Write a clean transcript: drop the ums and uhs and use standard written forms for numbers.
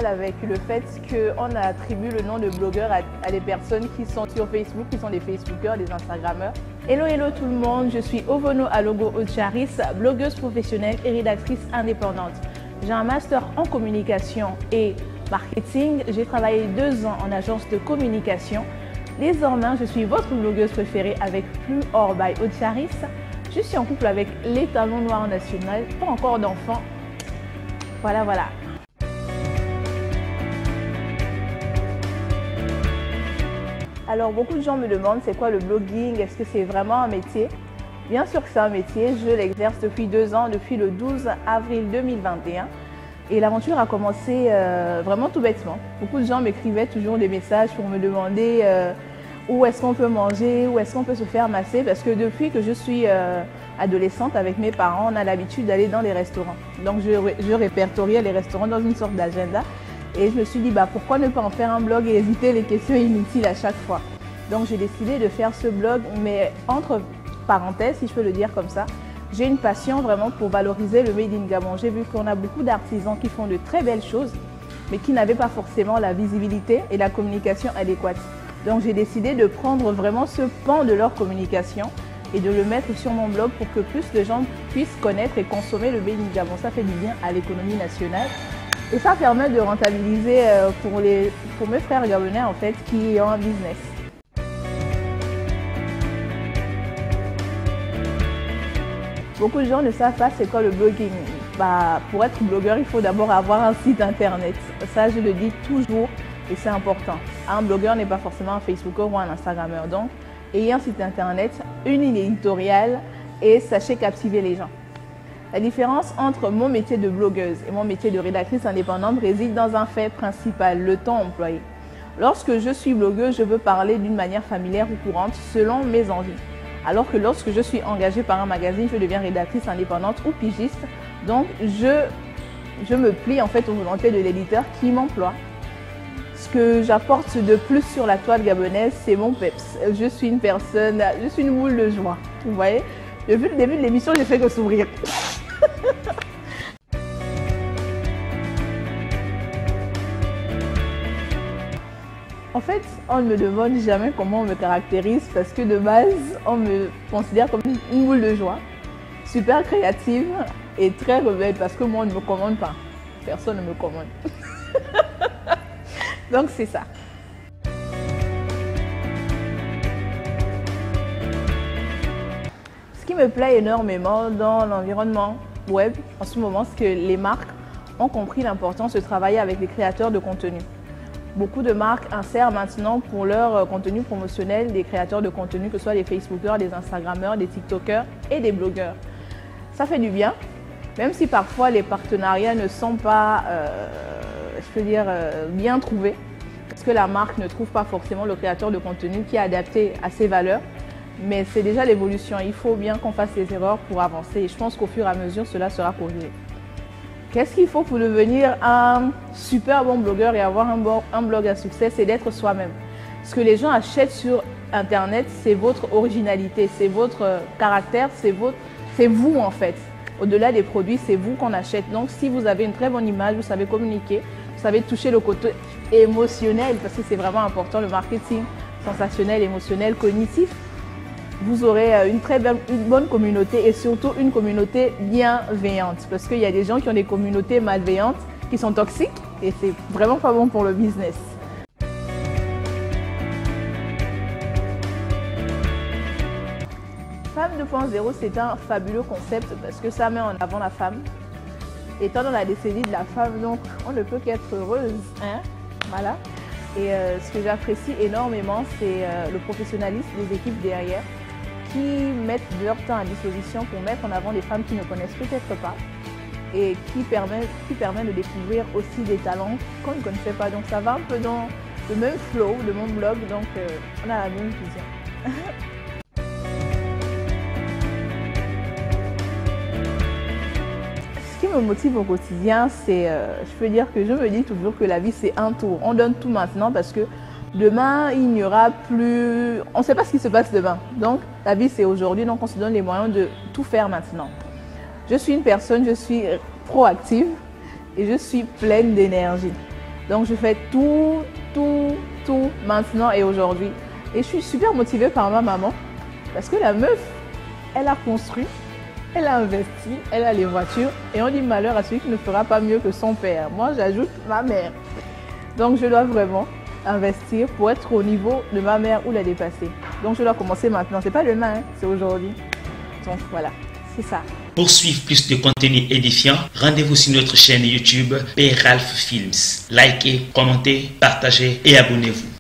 mal avec le fait qu'on attribue le nom de blogueur à des personnes qui sont sur Facebook, qui sont des Facebookers, des Instagrammeurs. Hello, hello tout le monde, je suis Ovono Alogo Ocharis, blogueuse professionnelle et rédactrice indépendante. J'ai un master en communication et marketing. J'ai travaillé 2 ans en agence de communication. Désormais, je suis votre blogueuse préférée avec Plus Or by Ocharis. Je suis en couple avec l'étalon noir national, pas encore d'enfant. Voilà. Alors, beaucoup de gens me demandent c'est quoi le blogging, est-ce que c'est vraiment un métier? Bien sûr que c'est un métier, je l'exerce depuis 2 ans, depuis le 12 avril 2021. Et l'aventure a commencé vraiment tout bêtement. Beaucoup de gens m'écrivaient toujours des messages pour me demander où est-ce qu'on peut manger, où est-ce qu'on peut se faire masser. Parce que depuis que je suis adolescente avec mes parents, on a l'habitude d'aller dans les restaurants. Donc je répertoriais les restaurants dans une sorte d'agenda. Et je me suis dit, pourquoi ne pas en faire un blog et éviter les questions inutiles à chaque fois. Donc j'ai décidé de faire ce blog, mais entre parenthèses, si je peux le dire comme ça, j'ai une passion vraiment pour valoriser le Made in Gabon. J'ai vu qu'on a beaucoup d'artisans qui font de très belles choses, mais qui n'avaient pas forcément la visibilité et la communication adéquate. Donc j'ai décidé de prendre vraiment ce pan de leur communication et de le mettre sur mon blog pour que plus de gens puissent connaître et consommer le Made in Gabon. Ça fait du bien à l'économie nationale. Et ça permet de rentabiliser pour mes frères gabonais en fait qui ont un business. Beaucoup de gens ne savent pas c'est quoi le blogging. Pour être blogueur, il faut d'abord avoir un site internet. Ça, je le dis toujours et c'est important. Un blogueur n'est pas forcément un Facebooker ou un Instagrammeur. Donc, ayez un site internet, une ligne éditoriale et sachez captiver les gens. La différence entre mon métier de blogueuse et mon métier de rédactrice indépendante réside dans un fait principal, le temps employé. Lorsque je suis blogueuse, je peux parler d'une manière familière ou courante selon mes envies. Alors que lorsque je suis engagée par un magazine, je deviens rédactrice indépendante ou pigiste. Donc, je me plie en fait aux volontés de l'éditeur qui m'emploie. Ce que j'apporte de plus sur la toile gabonaise, c'est mon peps. Je suis une moule de joie. Vous voyez, depuis le début de l'émission, j'ai fait que sourire. En fait, on ne me demande jamais comment on me caractérise parce que de base, on me considère comme une boule de joie, super créative et très rebelle parce que moi, on ne me commande pas. Personne ne me commande. Donc, c'est ça. Ce qui me plaît énormément dans l'environnement web en ce moment, c'est que les marques ont compris l'importance de travailler avec les créateurs de contenu. Beaucoup de marques insèrent maintenant pour leur contenu promotionnel des créateurs de contenu, que ce soit des Facebookers, des Instagrammeurs, des TikTokers et des blogueurs. Ça fait du bien, même si parfois les partenariats ne sont pas, bien trouvés, parce que la marque ne trouve pas forcément le créateur de contenu qui est adapté à ses valeurs. Mais c'est déjà l'évolution, il faut bien qu'on fasse les erreurs pour avancer et je pense qu'au fur et à mesure, cela sera corrigé. Qu'est-ce qu'il faut pour devenir un super bon blogueur et avoir un blog à succès? C'est d'être soi-même. Ce que les gens achètent sur Internet, c'est votre originalité, c'est votre caractère, c'est vous en fait. Au-delà des produits, c'est vous qu'on achète. Donc si vous avez une très bonne image, vous savez communiquer, vous savez toucher le côté émotionnel, parce que c'est vraiment important, le marketing sensationnel, émotionnel, cognitif, vous aurez une bonne communauté et surtout une communauté bienveillante. Parce qu'il y a des gens qui ont des communautés malveillantes, qui sont toxiques et c'est vraiment pas bon pour le business. Femme 2.0, c'est un fabuleux concept parce que ça met en avant la femme. Étant dans la décennie de la femme, donc on ne peut qu'être heureuse. Voilà. Et ce que j'apprécie énormément, c'est le professionnalisme des équipes derrière, qui mettent leur temps à disposition pour mettre en avant des femmes qui ne connaissent peut-être pas et qui permet de découvrir aussi des talents qu'on ne connaissait pas. Donc ça va un peu dans le même flow de mon blog, donc on a la même vision. Ce qui me motive au quotidien, c'est, je peux dire que je me dis toujours que la vie c'est un tour. On donne tout maintenant parce que demain, il n'y aura plus... On ne sait pas ce qui se passe demain. Donc, la vie, c'est aujourd'hui. Donc, on se donne les moyens de tout faire maintenant. Je suis une personne, je suis proactive et je suis pleine d'énergie. Donc je fais tout maintenant et aujourd'hui. Et je suis super motivée par ma maman parce que la meuf, elle a construit, elle a investi, elle a les voitures et on dit malheur à celui qui ne fera pas mieux que son père. Moi, j'ajoute ma mère. Donc je dois vraiment investir pour être au niveau de ma mère ou la dépasser. Donc je dois commencer maintenant. C'est pas demain, hein, c'est aujourd'hui. Donc voilà, c'est ça. Pour suivre plus de contenu édifiant, rendez-vous sur notre chaîne YouTube P. Ralph Films. Likez, commentez, partagez et abonnez-vous.